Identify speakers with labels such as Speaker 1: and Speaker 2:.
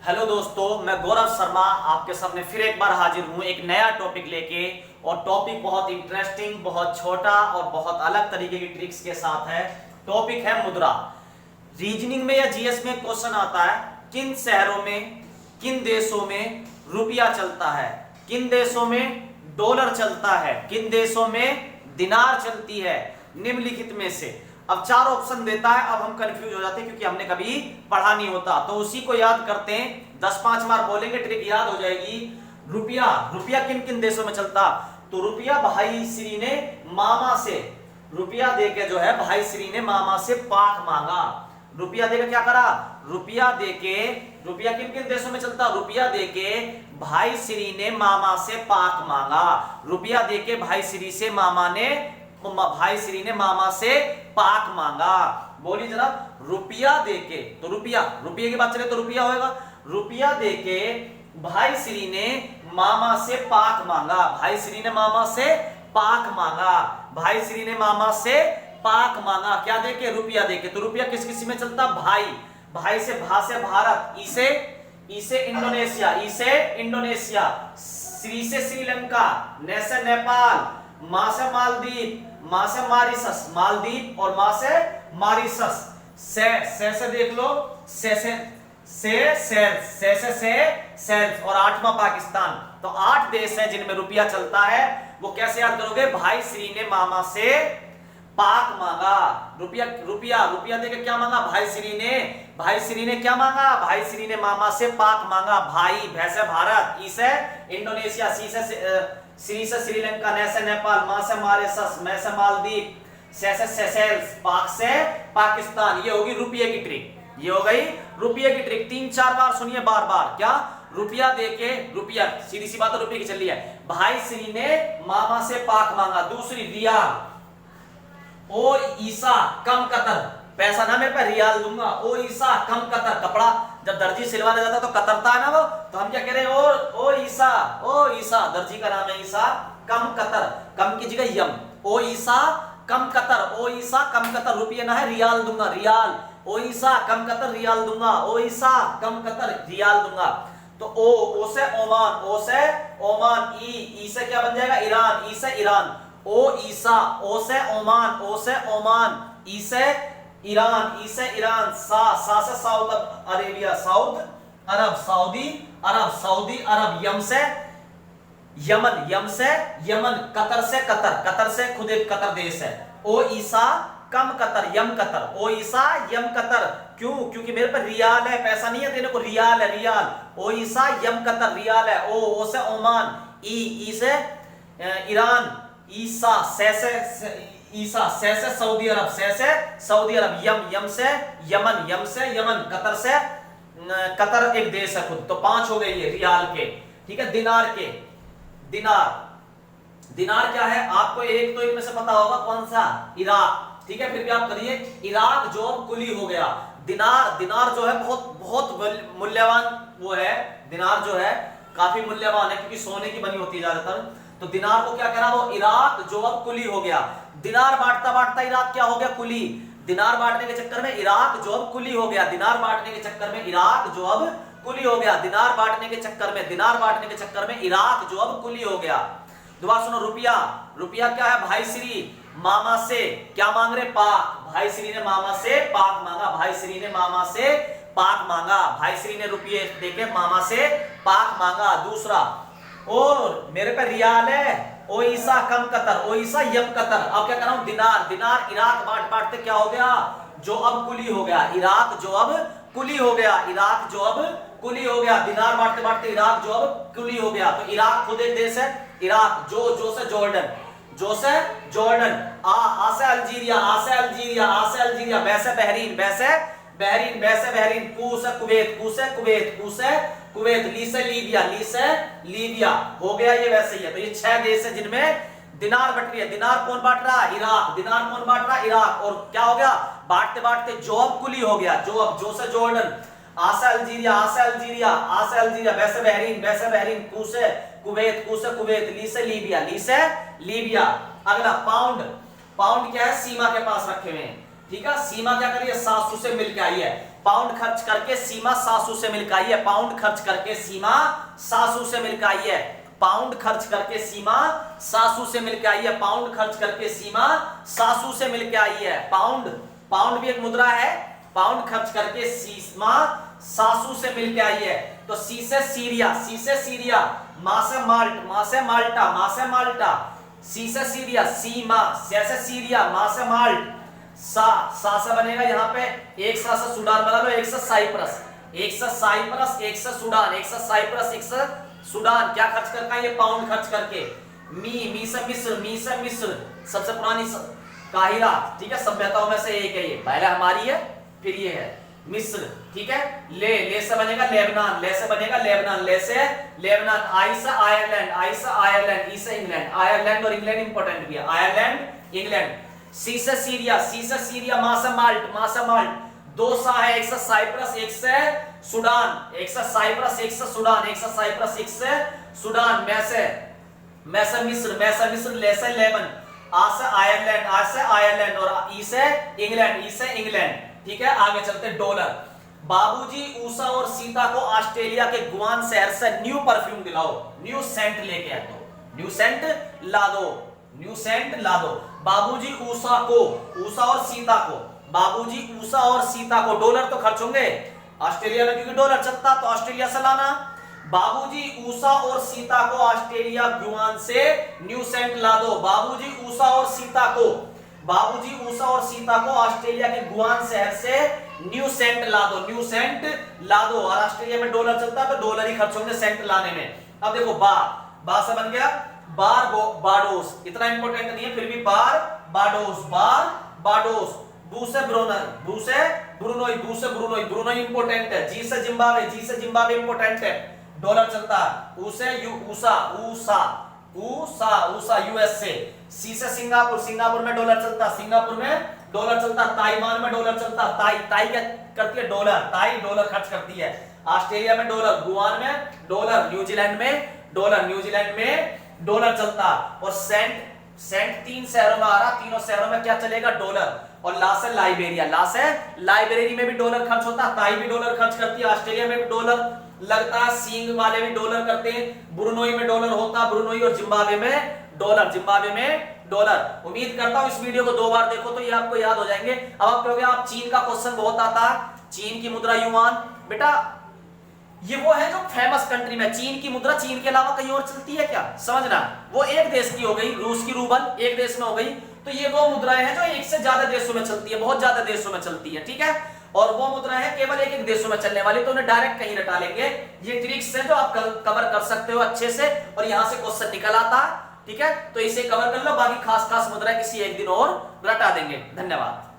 Speaker 1: Hello दोस्तों, मैं गौरव शर्मा आपके सामने फिर एक बार हाजिर हूं एक नया टॉपिक लेके। और टॉपिक बहुत इंटरेस्टिंग, बहुत छोटा और बहुत अलग तरीके की ट्रिक्स के साथ है। टॉपिक है मुद्रा। रीजनिंग में या जीएस में क्वेश्चन आता है, किन शहरों में, किन देशों में रुपया चलता है, किन देशों में डॉलर चलता है, किन देशों में दिनार चलती है, निम्नलिखित में से। अब चार ऑप्शन देता है। अब हम कंफ्यूज हो जाते हैं क्योंकि हमने कभी पढ़ा नहीं होता। तो उसी को याद करते हैं, 10-5 बार बोलेंगे, ट्रिक याद हो जाएगी। रुपया, रुपया किन किन देशों में चलता। तो रुपया भाई श्री ने मामा से, रुपया देके जो है भाई श्री ने मामा से पाक मांगा। रुपया देके क्या करा, रुपया देके, रुपया किन किन देशों में चलता, रुपया देके भाई श्री ने मामा से पाक मांगा। रुपया देके भाई श्री से मामा ने, भाई श्री ने मामा से पाक मांगा। बोलिए जरा, रुपया देके, तो रुपया, रुपये की बात चले तो रुपया होगा। रुपया देके भाई श्री ने मामा से पाक मांगा। भाई श्री ने मामा से पाक मांगा। भाई श्री ने मामा से पाक मांगा। क्या देके, रुपया देके। तो रुपया किस किस में चलता, भाई, भाई से भा से भारत, ई से इंडोनेशिया, ई से इंडोनेशिया, श्री से श्रीलंका, ने से नेपाल, मां से मालदीव, मां से मारिशस, मालदीव, और मां से मारिशस। से देख लो, से सेल्स, और 8वां पाकिस्तान। तो 8 देश हैं जिनमें रुपया चलता है। वो कैसे याद करोगे, भाई श्री ने मामा से पाक मांगा। रुपया, रुपया, रुपया देके क्या मांगा, भाई श्री ने, भाई श्री ने क्या मांगा, भाई श्री ने मामा से पाक मांगा। भाई, भै से भारत, ई से इंडोनेशिया, सी से श्री से श्रीलंका, ने से नेपाल, मां से मारिशस, मैं से मालदीव, से सेशेल्स, पाक से पाकिस्तान। ये होगी रुपये की ट्रिक। ये हो गई रुपये की ट्रिक। 3-4 बार सुनिए, बार बार। क्या, रुपया देके, रुपया सीधी सी बात है, रुपये की चल रही है। भाई श्री ने मामा से पाक मांगा। दूसरी, रियाल, ओ ईसा कम कतर, पैसा ना मेरे पे रियाल दूंगा, ओ ईसा कम कतर। कपड़ा जब दर्जी सिलवाने जाता तो कतरता है ना वो, तो हम क्या कह रहे हैं, ओ ईसा, ओ ईसा, दर्जी का नाम है ईसा, कम कतर, कम की जगह यम, ओ ईसा कम कतर, ओ ईसा कम कतर। रुपये ना है, रियाल दूंगा, रियाल, ओ ईसा कम कतर रियाल दूंगा, ओ ईसा कम कतर रियाल दूंगा। तो ओ से ओमान, ओ से ओमान, ई से क्या बन जाएगा, ईरान, ई से ईरान, ओ ईसा, ओ से ओमान, ओ से ओमान, ई से ईरान, ई से ईरान, सा से सऊदी अरेबिया, साउथ अरब, सऊदी अरब, सऊदी अरब, यम से यमन, यम से यमन, कतर से कतर, कतर से खुद एक कतर देश है। ओ ईसा कम कतर, यम कतर, ओ ईसा यम कतर। क्यों, क्योंकि मेरे पर रियाल है, पैसा नहीं है देने को, रियाल है, रियाल। ओ ईसा यम कतर रियाल है। ओ से ओमान, ई से ईरान, ईसा, से ईसा, से सऊदी अरब, से सऊदी अरब, यम से यमन, यम से यमन, कतर से कतर एक देश है खुद। तो 5 हो गए ये रियाल के। ठीक है, दिनार के, दिनार, दिनार क्या है आपको एक तो इनमें से पता होगा, कौन सा, इराक। ठीक है, फिर भी आप करिए, इराक जो कुली हो गया। दिनार, दिनार जो है बहुत बहुत मूल्यवान वो है। दिनार जो है काफी मूल्यवान है क्योंकि सोने की बनी होती है ज्यादातर। तो दिनार को क्या कह रहा, वो इराक जो अब कुली हो गया। दिनार बांटता बांटता इराक क्या हो गया, कुली। दिनार बांटने के चक्कर में इराक जो अब कुली हो गया। दिनार बांटने के चक्कर में इराक जो अब कुली हो गया। दिनार बांटने के चक्कर में, दिनार बांटने के चक्कर में इराक जो अब कुली हो गया। दोबारा सुनो, रुपया, रुपया क्या है, भाई श्री मामा से क्या मांग रहे, पाक। भाई श्री ने मामा से पाक मांगा। भाई श्री ने मामा से पाक मांगा। भाई श्री ने रुपये देके मामा से पाक मांगा। दूसरा, और मेरे पे रियाल है, ओ ईसा कम कतर, ओ ईसा यम कतर। अब क्या कर रहा हूं, दिनार, दिनार इराक बांट बांटते क्या हो गया, जो अब कुली हो गया। इराक जो अब कुली हो गया, इराक जो अब कुली हो गया। दिनार बांटते बांटते इराक जो अब कुली हो गया। तो इराक खुद एक देश है, इराक, जो से जॉर्डन, जो से जॉर्डन, आ से अल्जीरिया, आ से अल्जीरिया, आ से अल्जीरिया, बै से बहरीन, बै से बहरीन, बै से बहरीन, कू से कुवैत, कू से कुवैत, कू से कुवैत, ली से लीबिया, ली से लीबिया। हो गया ये वैसे ही है। तो ये 6 देश है जिनमें दिनार बट रही है। दिनार कौन बांट रहा है, इराक। दिनार कौन बांट रहा है, इराक। और क्या हो गया, बांटते बांटते जो अब कुली हो गया। जो अब, जो से जॉर्डन, आ से अल्जीरिया, आ से अल्जीरिया, आ से अल्जीरिया, बै से बहरीन, बै से बहरीन, कू से कुवैत, कू से कुवैत, ली से लीबिया, ली से लीबिया। अगला, पाउंड, पाउंड क्या है, सीमा के पास रखे हुए हैं। ठीक है, सीमा क्या करिए, सासू से मिलकर आई है। पाउंड खर्च करके सीमा सासू से मिलकर आई है। पाउंड खर्च करके सीमा सासू से मिलकर आई है। पाउंड खर्च करके सीमा सासू से मिलकर आई है। पाउंड खर्च करके सीमा सासू से मिलकर आई है। पाउंड, पाउंड भी एक मुद्रा है। पाउंड खर्च करके सीमा सासू से मिलकर आई है। तो सी से सीरिया, सी से सीरिया, मा से माल्ट, मा से माल्टा, मा से माल्टा, सी से सीरिया, सीमा, से सीरिया, मा से माल्ट, सा से बनेगा यहाँ पे एक सा से सूडान बना लो, एक से साइप्रस, एक से साइप्रस, एक से सूडान, एक से साइप्रस, एक से सूडान। क्या खर्च करता है ये, पाउंड खर्च करके। मी से मिस्र, मी से मिस्र, सबसे पुरानी काहिरा, ठीक है, सभ्यताओं में से एक है ये, पहले हमारी है फिर ये है मिस्र, ठीक है। ले से बनेगा लेबनान, ले से बनेगा लेबनान, ले से लेबनान। आई से आयरलैंड, आई से आयरलैंड, ई से इंग्लैंड। आयरलैंड और इंग्लैंड इंपॉर्टेंट भी है, आयरलैंड इंग्लैंड। सी से सीरिया, सी से सीरिया, मा से माल्ट, मा से माल्ट। दो सा है, एक से साइप्रस, एक से सूडान, एक से साइप्रस, एक से सूडान, एक से साइप्रस, एक से सूडान। मैं से मिस्र, मैं से मिस्र, ले से लेबन, आ से आयरलैंड, आ से आयरलैंड और ई से इंग्लैंड, ई से इंग्लैंड, ठीक है। आगे चलते डॉलर। बाबूजी उषा और सीता को ऑस्ट्रेलिया के गुआन शहर से न्यू परफ्यूम दिलाओ, न्यू सेंट लेके आ दो, न्यू सेंट ला दो, न्यू सेंट ला दो। बाबूजी उषा को, उषा और सीता को, बाबूजी उषा और सीता को, डॉलर तो खर्च होंगे ऑस्ट्रेलिया में क्योंकि डॉलर चलता, तो ऑस्ट्रेलिया से लाना। बाबूजी उषा और सीता को ऑस्ट्रेलिया गुआन से न्यू सेंट ला दो। बाबूजी उषा और सीता को, बाबूजी उषा और सीता को ऑस्ट्रेलिया के गुआन शहर से न्यू सेंट ला दो, न्यू सेंट ला दो। और ऑस्ट्रेलिया में डॉलर चलता है तो डॉलर ही खर्च होंगे सेंट लाने में। अब देखो बा से बन गया बारबाडोस, इतना इंपॉर्टेंट नहीं है फिर भी बारबाडोस। बू से ब्रोनर, बू से ब्रुनोई, बू से ब्रुनोई, ब्रुनोई इंपॉर्टेंट है। जी से जिम्बाब्वे, जी से जिम्बाब्वे इंपॉर्टेंट है, डॉलर चलता है। ऊ से ऊसा यूएस से। सी से सिंगापुर, सिंगापुर में डॉलर चलता, सिंगापुर में डॉलर चलता। ताइवान में डॉलर चलता, ताई क्या करती है, डॉलर, ताई डॉलर खर्च करती है। ऑस्ट्रेलिया में डॉलर, गुआन में डॉलर, न्यूजीलैंड में डॉलर, न्यूजीलैंड में डॉलर चलता। और सेंट तीन शहरों में आ रहा, तीनों शहरों में क्या चलेगा, डॉलर। और ला से लाइबेरिया, ला से लाइब्रेरी में भी डॉलर खर्च होता है, ताई भी डॉलर खर्च करती है, ऑस्ट्रेलिया में भी डॉलर लगता है, सींग वाले भी डॉलर करते हैं, ब्रुनोई में डॉलर होता, ब्रुनोई और जिम्बाब्वे में डॉलर, जिम्बाब्वे में डॉलर। उम्मीद करता हूं इस वीडियो को 2 बार देखो तो ये आपको याद हो जाएंगे। अब आप कहोगे आप चीन का क्वेश्चन बहुत आता है, चीन की मुद्रा युआन, बेटा ये वो है जो फेमस कंट्री में, चीन की मुद्रा चीन के अलावा कहीं और चलती है क्या, समझना। वो एक देश की हो गई, रूस की रूबल एक देश में हो गई, तो ये वो मुद्राएं हैं जो एक से ज्यादा देशों में चलती है, बहुत ज्यादा देशों में चलती है, ठीक है। और वो मुद्रा है केवल एक देशों में चलने वाली, तो उन्हें डायरेक्ट कहीं रटा लेंगे। ये ट्रिक्स है जो आप कवर कर सकते हो अच्छे से, और यहां से क्वेश्चन निकल आता है, ठीक है। तो इसे कवर कर लो, बाकी खास मुद्रा किसी एक दिन और रटा देंगे। धन्यवाद।